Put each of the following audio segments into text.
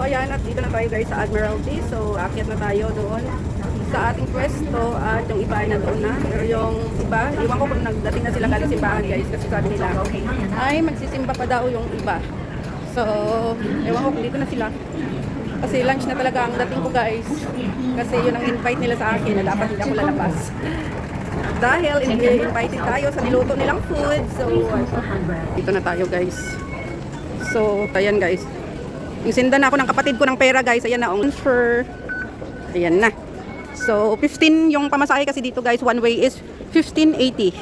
ayan, at dito na tayo guys sa Admiralty. So, akyat na tayo doon sa ating pwesto at yung iba ay nandoon na. Pero yung iba, iwan ko kung nagdating na sila galing simbahan guys kasi sabi nila ay magsisimba pa daw yung iba. So, ewan ko kung dito na sila. Kasi lunch na talaga ang dating ko guys. Kasi yun ang invite nila sa akin na dapat hindi ako lalabas. Dahil invited tayo sa niluto nilang food. So, dito na tayo guys. So, ayan guys. Isinda na ako ng kapatid ko ng pera guys. Ayan na, transfer. Ayan na. So, 15 yung pamasahe kasi dito guys. One way is 15.80.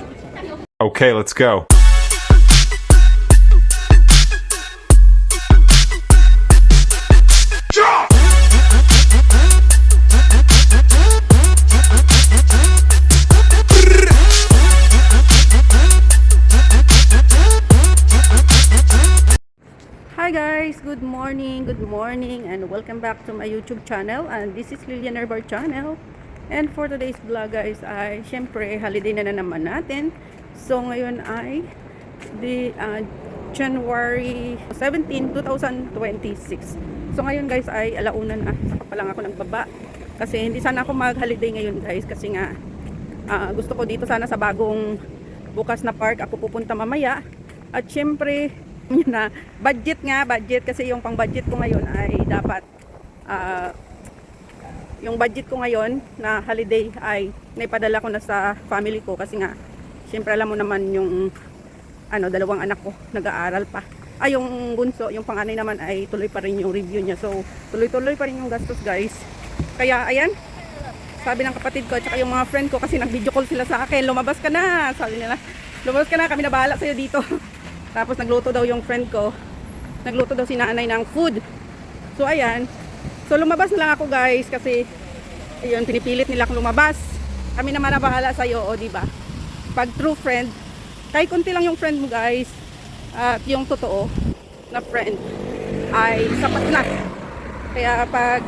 Okay, let's go. Hi guys, good morning, and welcome back to my YouTube channel. And this is Lilian Herbar channel. And for today's vlog guys ay syempre holiday na naman natin. So ngayon ay January 17, 2026. So ngayon guys ay alauna na. Saka pa lang ako nagbaba. Kasi hindi sana ako mag-holiday ngayon guys. Kasi nga gusto ko dito sana sa bagong bukas na park ako pupunta mamaya. At syempre yun na, budget kasi yung pang budget ko ngayon ay dapat yung budget ko ngayon na holiday ay naipadala ko na sa family ko kasi nga syempre alam mo naman yung dalawang anak ko nag-aaral pa. Yung bunso, yung panganay naman ay tuloy pa rin yung review niya. So tuloy-tuloy pa rin yung gastos guys. Kaya ayan, sabi ng kapatid ko at saka yung mga friend ko kasi nag-video call sila sa akin, lumabas ka na, sabi nila. Lumabas ka na, kami na bahala sa'yo dito. Tapos nagluto daw yung friend ko. Nagluto daw si nanay ng food. So ayan. So lumabas na lang ako guys kasi ayun, pinipilit nila akong lumabas. Kami naman na bahala sa iyo, o di ba? Pag true friend, kahit konti lang yung friend mo guys, at yung totoo na friend ay sapat na. Kaya pag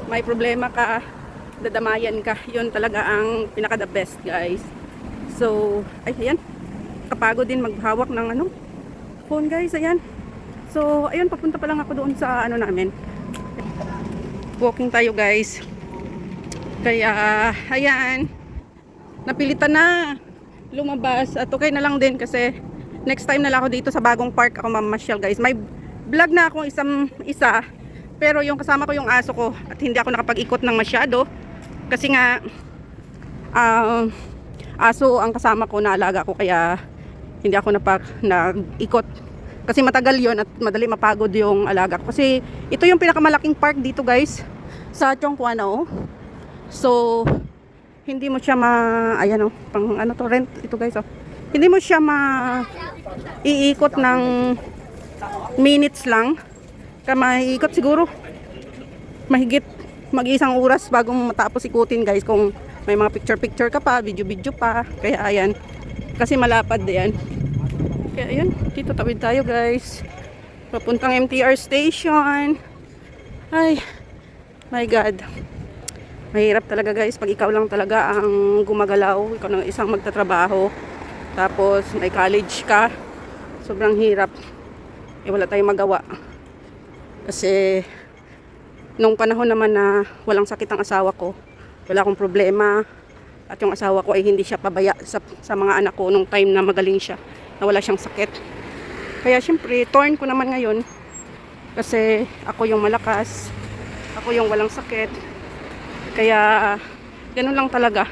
may problema ka, dadamayan ka, yun talaga ang pinaka the best guys. So, ayan. Kapagod din maghawak ng phone guys, ayan. So ayun, papunta pa lang ako doon sa namin. Walking tayo guys. Kaya ayan, napilitan na lumabas at okay na lang din kasi next time na lang ako dito sa bagong park ako mamasyal guys. May vlog na akong isa pero yung kasama ko yung aso ko at hindi ako nakapag-ikot ng masyado kasi nga aso ang kasama ko na alaga ko kaya hindi ako nag-ikot kasi matagal yon at madali mapagod yung alaga ko. Kasi ito yung pinakamalaking park dito guys sa Chongquanao. So hindi mo siya pang rent ito guys Hindi mo siya iikot ng minutes lang. Kaya maiikot siguro mahigit mag-isang oras bago matapos ikutin guys kung may mga picture ka pa, video pa. Kaya ayan, kasi malapad yan. Kaya ayan, dito tawid tayo guys. Papuntang MTR station. Ay, my God. Mahirap talaga guys pag ikaw lang talaga ang gumagalaw. Ikaw lang isang magtatrabaho. Tapos may college ka. Sobrang hirap. Wala tayong magawa. Kasi nung panahon naman na walang sakit ang asawa ko, wala akong problema at yung asawa ko ay hindi siya pabaya sa mga anak ko nung time na magaling siya, na wala siyang sakit. Kaya syempre torn ko naman ngayon kasi ako yung malakas, ako yung walang sakit, kaya ganun lang talaga.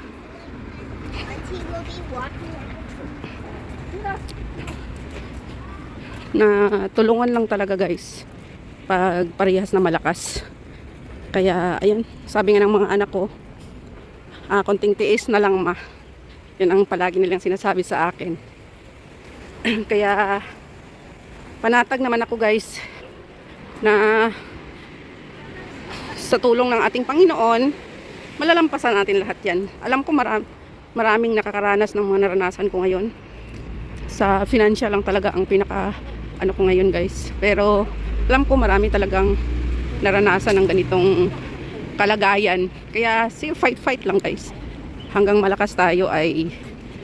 Na tulungan lang talaga guys pag parehas na malakas. Kaya ayan, sabi nga ng mga anak ko, konting tiis na lang ma. Yun ang palagi nilang sinasabi sa akin. Kaya panatag naman ako guys na sa tulong ng ating Panginoon malalampasan natin lahat yan. Alam ko maraming nakakaranas ng mga naranasan ko ngayon. Sa financial lang talaga ang pinaka ko ngayon guys. Pero alam ko marami talagang naranasan ng ganitong kalagayan. Kaya fight lang guys. Hanggang malakas tayo ay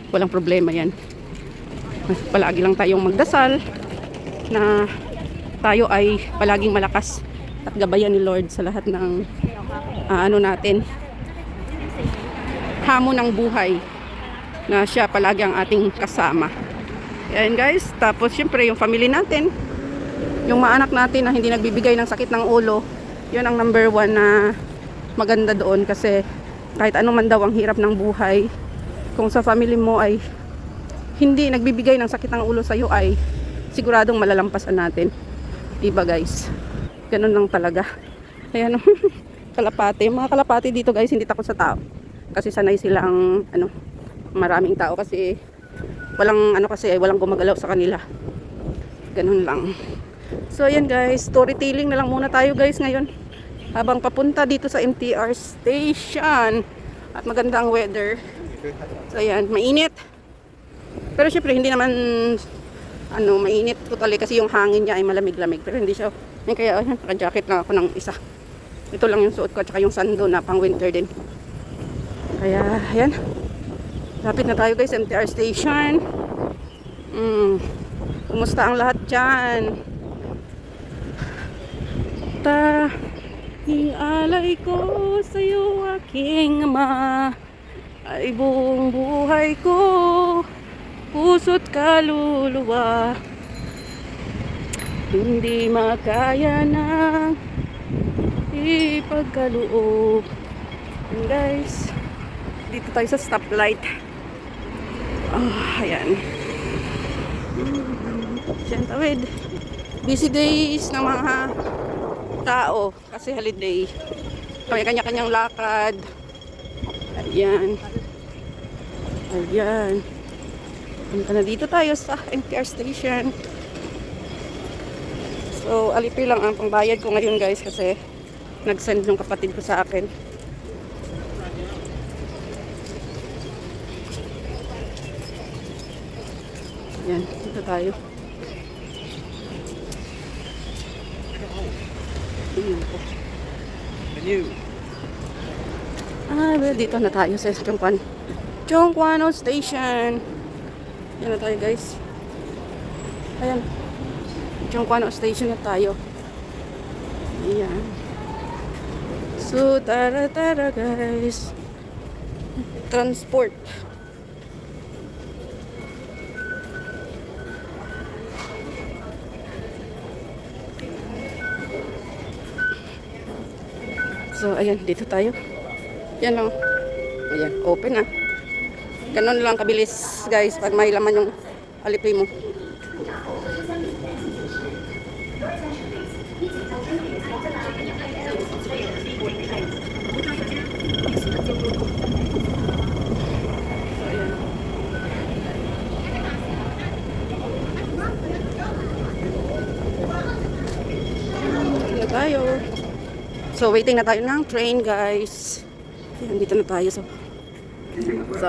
walang problema yan. Palagi lang tayong magdasal na tayo ay palaging malakas at gabayan ni Lord sa lahat ng ano natin, hamon ng buhay, na siya palagi ang ating kasama. Yan guys, tapos syempre yung family natin, yung mga anak natin na hindi nagbibigay ng sakit ng ulo, yun ang number one na maganda doon, kasi kahit anong man daw ang hirap ng buhay, kung sa family mo ay hindi nagbibigay ng sakit ng ulo sa'yo, ay siguradong malalampasan natin, diba guys? Ganun lang talaga. Ayan, kalapati, mga kalapati dito guys, hindi takot sa tao kasi sanay silang ano, maraming tao, kasi walang gumagalaw sa kanila. Ganun lang. So ayan guys, storytelling na lang muna tayo guys ngayon habang papunta dito sa MTR station, at maganda ang weather. So ayan, mainit, pero syempre hindi naman mainit totally, kasi yung hangin niya ay malamig-lamig, pero hindi siya kaya ayan, naka-jacket na ako ng isa. Ito lang yung suot ko, at saka yung sando na pang winter din. Kaya ayan, lapit na tayo guys, MTR station. Kumusta ang lahat dyan? Alay ko sa'yo aking ama, ay buong buhay ko, puso't kaluluwa, hindi makaya ng ipagkaloob. And guys, dito tayo sa stoplight. Ayan. Siyempre, busy days ng mga tao kasi holiday. May kanya-kanyang lakad. Ayan. Ayan. Punta na dito tayo sa MTR station. So, Alipay lang ang pangbayad ko ngayon guys, kasi nag-send yung kapatid ko sa akin. Ayan, dito tayo. Well, dito na tayo sa Chongquan Station. Yan na tayo guys. Ayan, Chongquan Station na tayo. Ayan. So tara guys, transport. So, ayan, dito tayo. Yan lang. Ayan, open na. Ganun lang kabilis, guys, pag may laman yung Alipay mo. Dito na tayo. So, waiting na tayo ng train, guys. Ayan, dito na tayo. So,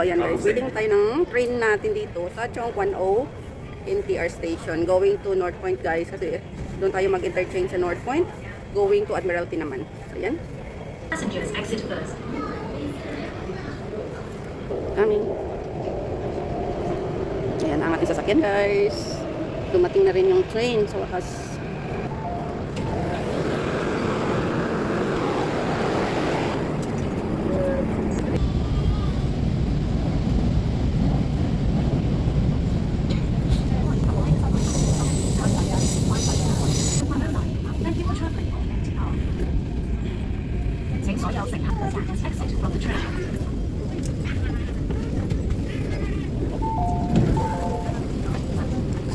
ayan guys. Waiting na tayo ng train natin dito sa Chongquan MTR station. Going to North Point, guys. Kasi doon tayo mag-interchange sa North Point. Going to Admiralty naman. So, ayan. Passengers exit first. Coming. Ayan ang ating sasakyan, guys. Dumating na rin yung train sa wakas.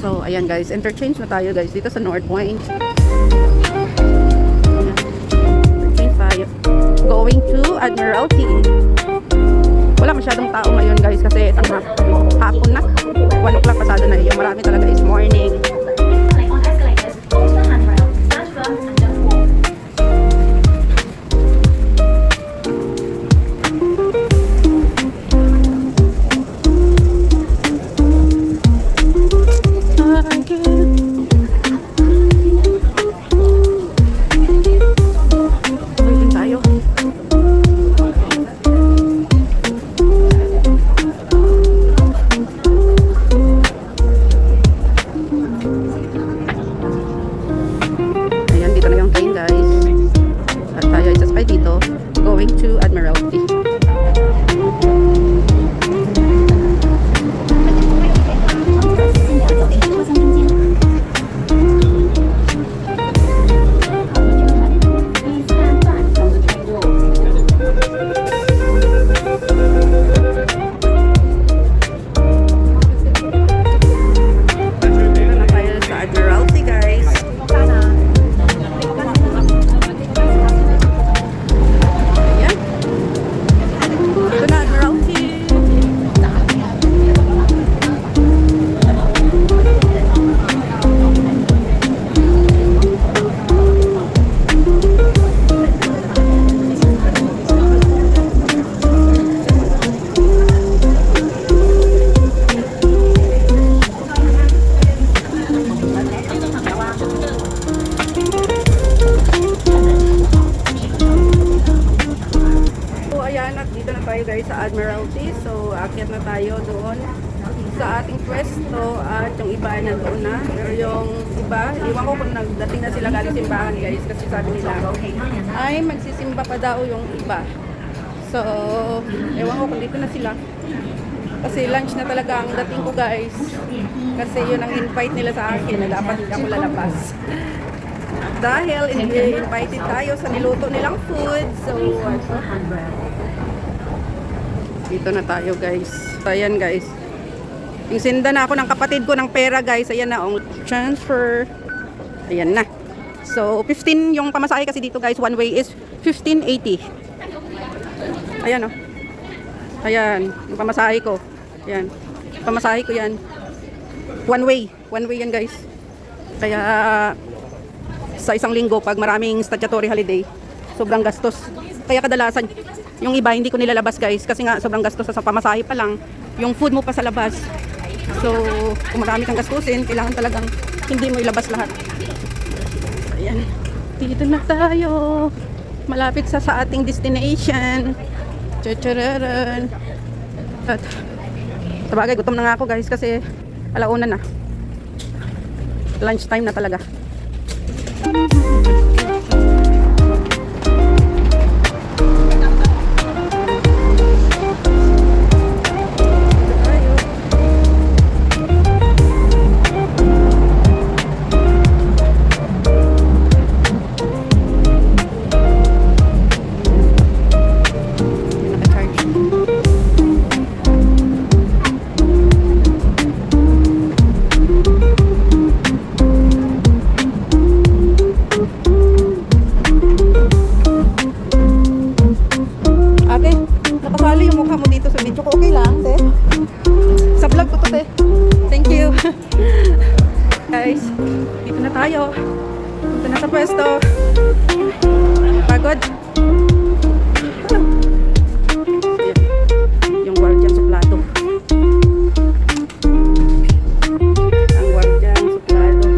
So, ayan guys, interchange na tayo guys dito sa North Point. Interchange tayo. Going to Admiralty. Wala masyadong tao ngayon guys kasi hapon na. 1 o'clock pasado na. Yung marami talaga is morning. Click on escalators, hold the handrail, stand firm and don't walk. Waiting tayo. At tayo ay sasakay dito, going to Admiralty. Dito na tayo sa Admiralty, guys. Ayan. Dito na, Admiralty. So, ayan, at dito na tayo guys sa Admiralty. So, aakyat na tayo doon sa ating pwesto at yung iba na doon na. Pero yung iba, iwan ko kung nagdating na sila galing simbahan guys kasi sabi nila ay magsisimba pa daw yung iba. So, ewan ko kung dito na sila. Kasi lunch na talaga ang dating ko guys. Kasi yun ang invite nila sa akin na dapat hindi ako lalabas. Dahil invited tayo sa niluto nilang food. So, dito na tayo guys. So, ayan guys. Yung sinda na ako ng kapatid ko ng pera guys. Ayan na ang transfer. Ayan na. So, 15 yung pamasahe kasi dito guys. One way is 15.80. Ayan o. Ayan. Yung pamasahe ko. Ayan. Pamasahe ko yan. One way. One way yan guys. Kaya sa isang linggo pag maraming statutory holiday, sobrang gastos. Kaya kadalasan yung iba hindi ko nilalabas guys kasi nga sobrang gastos sa pamasahe pa lang, yung food mo pa sa labas. So kung marami kang gastusin, kailangan talagang hindi mo ilabas lahat. Ayan. Dito na tayo. Malapit sa ating destination. Chachararan. At sabagay gutom na nga ako guys kasi alauna na. Lunch time na talaga. Nakasali yung mukha mo dito sa video ko. Okay lang, te? Sa vlog ko to, te. Thank you. Guys, dito na tayo. Dito na sa pwesto. Pagod. Yung guardian suplado. Ang guardian suplado.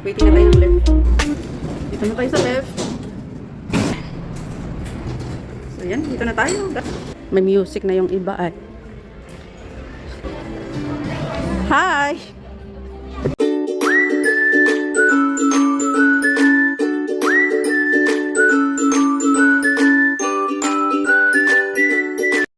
Waiting na tayo ng left. Dito na tayo sa left. So yan, dito na tayo. May music na yung iba ay. Hi!